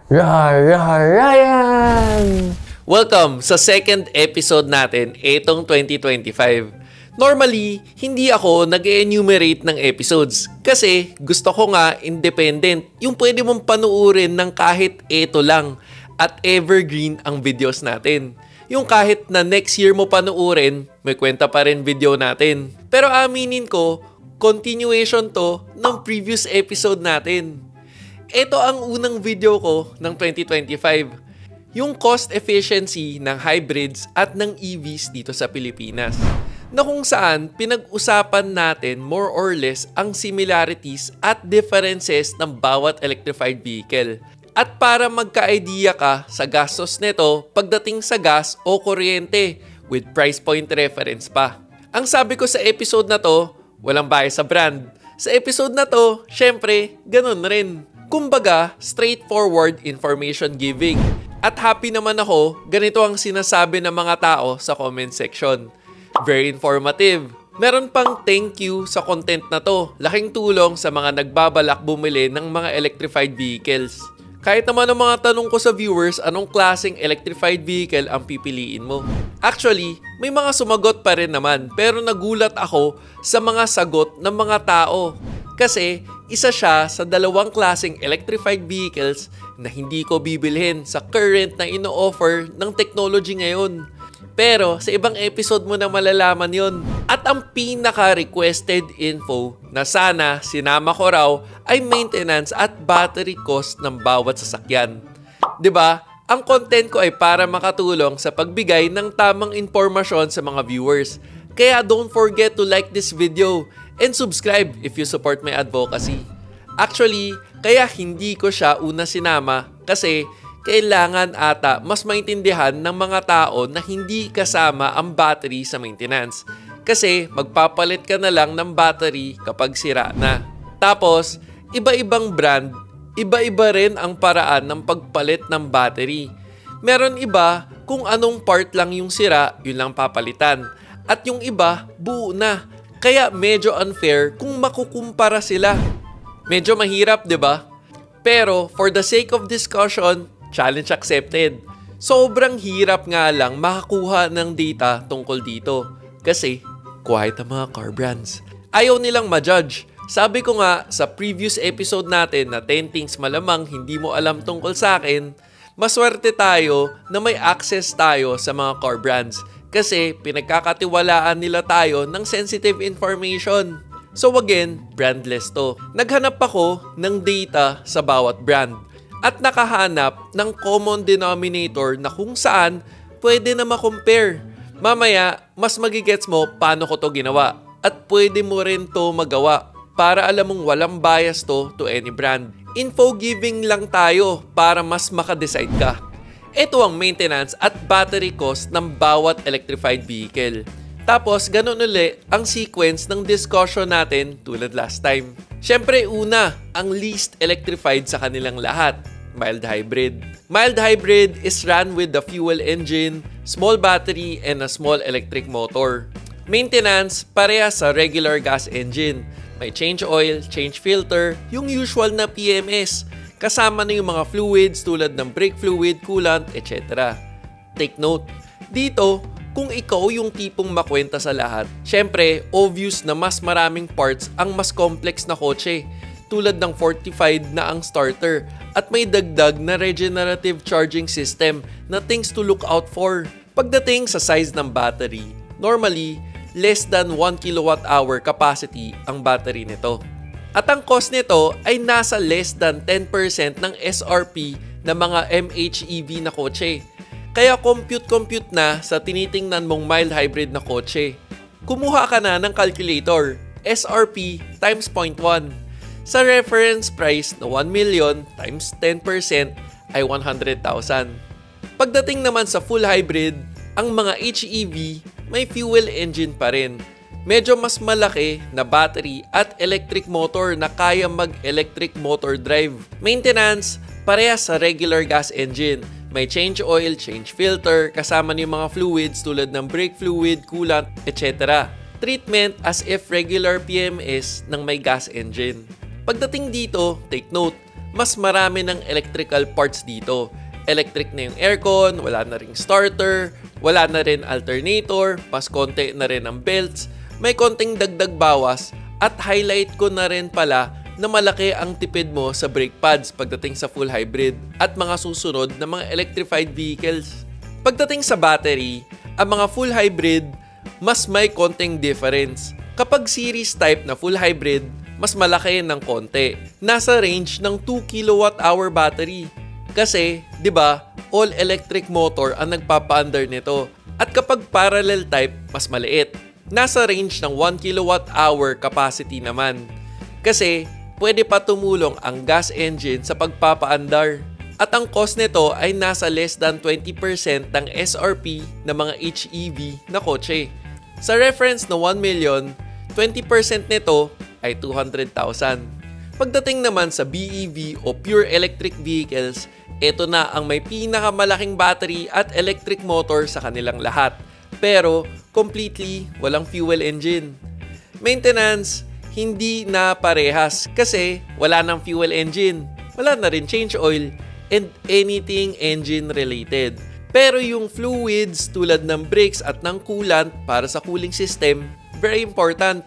Ryan! Welcome sa second episode natin itong 2025. Normally, hindi ako nag-enumerate ng episodes kasi gusto ko nga independent, yung pwede mong panuorin ng kahit ito lang at evergreen ang videos natin. Yung kahit na next year mo panuorin, may kwenta pa rin video natin. Pero aminin ko, continuation to ng previous episode natin. Ito ang unang video ko ng 2025. Yung cost efficiency ng hybrids at ng EVs dito sa Pilipinas. Na kung saan pinag-usapan natin more or less ang similarities at differences ng bawat electrified vehicle. At para magka-idea ka sa gastos nito pagdating sa gas o kuryente with price point reference pa. Ang sabi ko sa episode na to, walang bias sa brand. Sa episode na to, syempre, ganun rin. Kumbaga, straightforward information giving. At happy naman ako, ganito ang sinasabi ng mga tao sa comment section. Very informative. Meron pang thank you sa content na to. Laking tulong sa mga nagbabalak bumili ng mga electrified vehicles. Kahit naman ang mga tanong ko sa viewers, anong klaseng electrified vehicle ang pipiliin mo? Actually, may mga sumagot pa rin naman, pero nagulat ako sa mga sagot ng mga tao. Kasi isa siya sa dalawang klaseng electrified vehicles na hindi ko bibilhin sa current na ino-offer ng technology ngayon. Pero sa ibang episode mo na malalaman yon. At ang pinaka-requested info na sana sinama ko raw ay maintenance at battery cost ng bawat sasakyan. 'Di ba? Ang content ko ay para makatulong sa pagbigay ng tamang impormasyon sa mga viewers. Kaya don't forget to like this video and subscribe if you support my advocacy. Actually, kaya hindi ko siya una sinama kasi kailangan ata mas maintindihan ng mga tao na hindi kasama ang battery sa maintenance. Kasi magpapalit ka na lang ng battery kapag sira na. Tapos, iba-ibang brand, iba-iba rin ang paraan ng pagpalit ng battery. Meron iba kung anong part lang yung sira, yun lang papalitan. At yung iba, buo na. Kaya medyo unfair kung makukumpara sila. Medyo mahirap, 'di ba? Pero for the sake of discussion, challenge accepted. Sobrang hirap nga lang makakuha ng data tungkol dito. Kasi quiet ang mga car brands. Ayaw nilang ma-judge. Sabi ko nga sa previous episode natin na 10 things malamang hindi mo alam tungkol sa akin, maswerte tayo na may access tayo sa mga car brands. Kasi pinagkakatiwalaan nila tayo ng sensitive information. So again, brandless to. Naghanap ako ng data sa bawat brand at nakahanap ng common denominator na kung saan pwede na ma-compare. Mamaya, mas magigets mo paano ko to ginawa at pwede mo rin to magawa para alam mong walang bias to any brand. Info giving lang tayo para mas makadecide ka. Ito ang maintenance at battery cost ng bawat electrified vehicle. Tapos, ganun uli ang sequence ng discussion natin tulad last time. Siyempre, una, ang least electrified sa kanilang lahat, mild hybrid. Mild hybrid is run with the fuel engine, small battery, and a small electric motor. Maintenance, parehas sa regular gas engine. May change oil, change filter, yung usual na PMS. Kasama na yung mga fluids tulad ng brake fluid, coolant, etc. Take note, dito, kung ikaw yung tipong makwenta sa lahat, syempre, obvious na mas maraming parts ang mas complex na kotse. Tulad ng fortified na ang starter at may dagdag na regenerative charging system na things to look out for. Pagdating sa size ng battery, normally, less than 1 kWh capacity ang battery nito. At ang cost nito ay nasa less than 10% ng SRP ng mga MHEV na kotse. Kaya compute na sa tinitingnan mong mild hybrid na kotse. Kumuha ka na ng calculator, SRP times 0.1. Sa reference price na 1 million times 10% ay 100,000. Pagdating naman sa full hybrid, ang mga HEV may fuel engine pa rin. Medyo mas malaki na battery at electric motor na kaya mag-electric motor drive. Maintenance, parehas sa regular gas engine. May change oil, change filter, kasama niyo mga fluids tulad ng brake fluid, coolant, etc. Treatment as if regular PMS ng may gas engine. Pagdating dito, take note, mas marami ng electrical parts dito. Electric na yung aircon, wala na ring starter, wala na rin alternator, mas konti na rin ang belts, may konting dagdag bawas, at highlight ko na rin pala na malaki ang tipid mo sa brake pads pagdating sa full hybrid at mga susunod na mga electrified vehicles. Pagdating sa battery, ang mga full hybrid mas may konting difference. Kapag series type na full hybrid, mas malaki ng konti. Nasa range ng 2 kWh battery. Kasi, 'di ba, all electric motor ang nagpapa-under nito. At kapag parallel type, mas maliit. Nasa range ng 1 kWh capacity naman. Kasi, pwede pa tumulong ang gas engine sa pagpapa-andar. At ang cost nito ay nasa less than 20% ng SRP ng mga HEV na kotse. Sa reference na 1 million, 20% nito ay 200,000. Pagdating naman sa BEV o pure electric vehicles, ito na ang may pinakamalaking battery at electric motor sa kanilang lahat. Pero completely walang fuel engine. Maintenance, hindi na parehas kasi wala ng fuel engine, wala na rin change oil, and anything engine related. Pero yung fluids tulad ng brakes at ng coolant para sa cooling system, very important,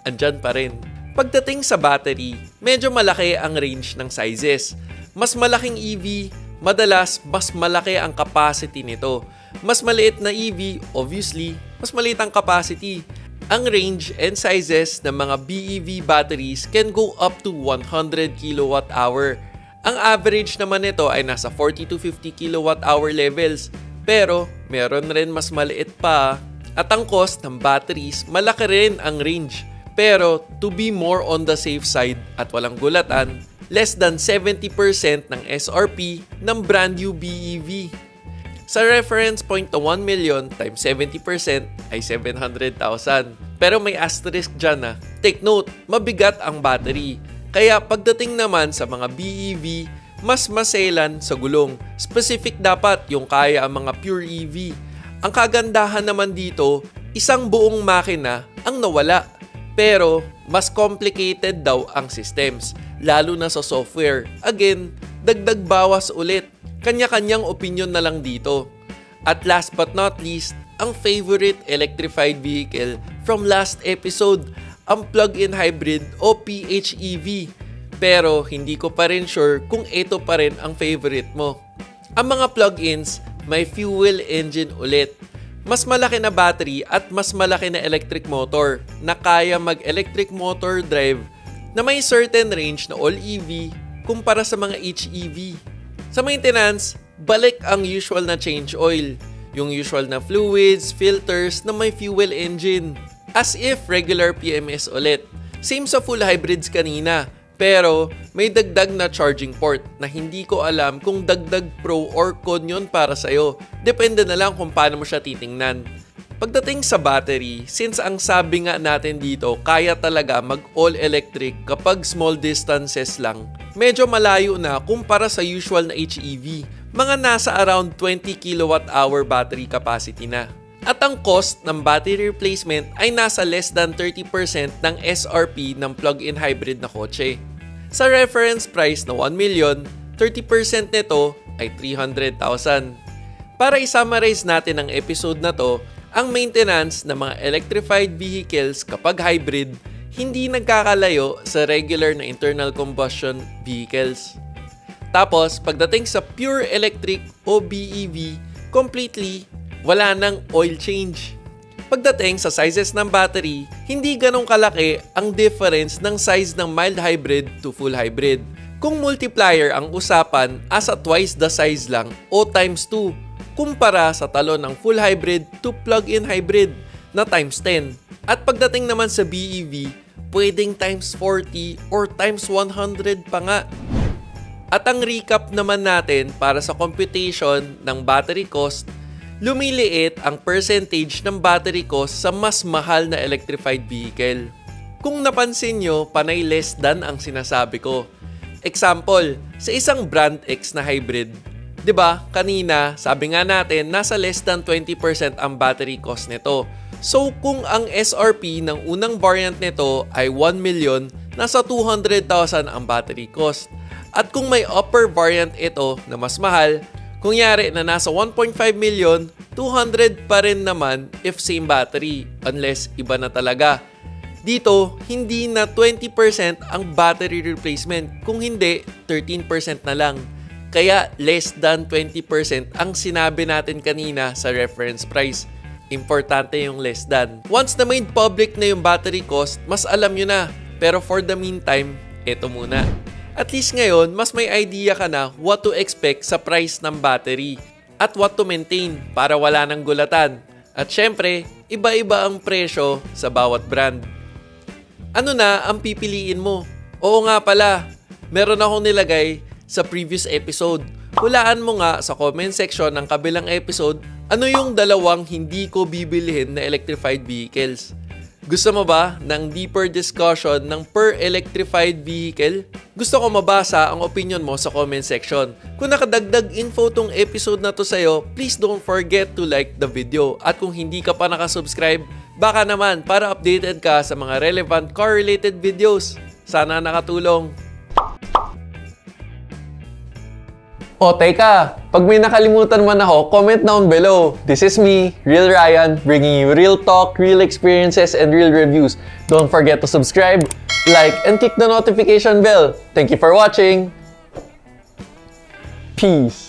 andyan pa rin. Pagdating sa battery, medyo malaki ang range ng sizes. Mas malaking EV, madalas mas malaki ang capacity nito. Mas maliit na EV, obviously, mas maliit ang capacity. Ang range and sizes ng mga BEV batteries can go up to 100 kWh. Ang average naman nito ay nasa 40 to 50 kWh levels. Pero meron rin mas maliit pa. At ang cost ng batteries, malaki rin ang range. Pero to be more on the safe side at walang gulatan, less than 70% ng SRP ng brand new BEV. Sa reference point na 1 million times 70% ay 700,000. Pero may asterisk dyan na. Take note, mabigat ang battery. Kaya pagdating naman sa mga BEV, mas maselan sa gulong. Specific dapat yung kaya ang mga pure EV. Ang kagandahan naman dito, isang buong makina ang nawala. Pero mas complicated daw ang systems, lalo na sa software. Again, dagdag bawas ulit. Kanya-kanyang opinion na lang dito. At last but not least, ang favorite electrified vehicle from last episode, ang plug-in hybrid o PHEV. Pero hindi ko pa rin sure kung ito pa rin ang favorite mo. Ang mga plug-ins may fuel engine ulit. Mas malaki na battery at mas malaki na electric motor na kaya mag-electric motor drive na may certain range na all EV kumpara sa mga HEV. Sa maintenance, balik ang usual na change oil, yung usual na fluids, filters na may fuel engine. As if regular PMS ulit. Same sa full hybrids kanina, pero may dagdag na charging port na hindi ko alam kung dagdag pro or con yun para sa'yo. Depende na lang kung paano mo siya titingnan. Pagdating sa battery, since ang sabi nga natin dito, kaya talaga mag all electric kapag small distances lang, medyo malayo na kumpara sa usual na HEV. Mga nasa around 20 kWh battery capacity na. At ang cost ng battery replacement ay nasa less than 30% ng SRP ng plug-in hybrid na kotse. Sa reference price na 1 million, 30% nito ay 300,000. Para i-summarize natin ang episode na to, ang maintenance ng mga electrified vehicles kapag hybrid hindi nagkakalayo sa regular na internal combustion vehicles. Tapos, pagdating sa pure electric o BEV, completely wala nang oil change. Pagdating sa sizes ng battery, hindi ganong kalaki ang difference ng size ng mild hybrid to full hybrid. Kung multiplier ang usapan, asa twice the size lang o times 2 kumpara sa talon ng full hybrid to plug-in hybrid na times 10. At pagdating naman sa BEV, pwedeng times 40 or times 100 pa nga. At ang recap naman natin para sa computation ng battery cost, lumiliit ang percentage ng battery cost sa mas mahal na electrified vehicle. Kung napansin nyo, panay less than ang sinasabi ko. Example, sa isang brand X na hybrid, 'di ba? Kanina, sabi nga natin, nasa less than 20% ang battery cost nito. So, kung ang SRP ng unang variant nito ay 1 million, nasa 200,000 ang battery cost. At kung may upper variant ito na mas mahal, kung yari na nasa 1.5 million, 200 pa rin naman if same battery, unless iba na talaga. Dito, hindi na 20% ang battery replacement, kung hindi, 13% na lang. Kaya less than 20% ang sinabi natin kanina sa reference price. Importante yung less than. Once na made public na yung battery cost, mas alam nyo na. Pero for the meantime, eto muna. At least ngayon, mas may idea ka na what to expect sa price ng battery at what to maintain para wala nang gulatan. At syempre, iba-iba ang presyo sa bawat brand. Ano na ang pipiliin mo? Oo nga pala, meron akong nilagay sa previous episode. Hulaan mo nga sa comment section ng kabilang episode ano yung dalawang hindi ko bibilihin na electrified vehicles. Gusto mo ba ng deeper discussion ng per electrified vehicle? Gusto ko mabasa ang opinion mo sa comment section. Kung nakadagdag info tong episode na to sa'yo, please don't forget to like the video. At kung hindi ka pa nakasubscribe, baka naman para updated ka sa mga relevant car-related videos. Sana nakatulong. O teka, pag may nakalimutan man ako, comment down below. This is me, Real Ryan, bringing you real talk, real experiences, and real reviews. Don't forget to subscribe, like, and click the notification bell. Thank you for watching. Peace.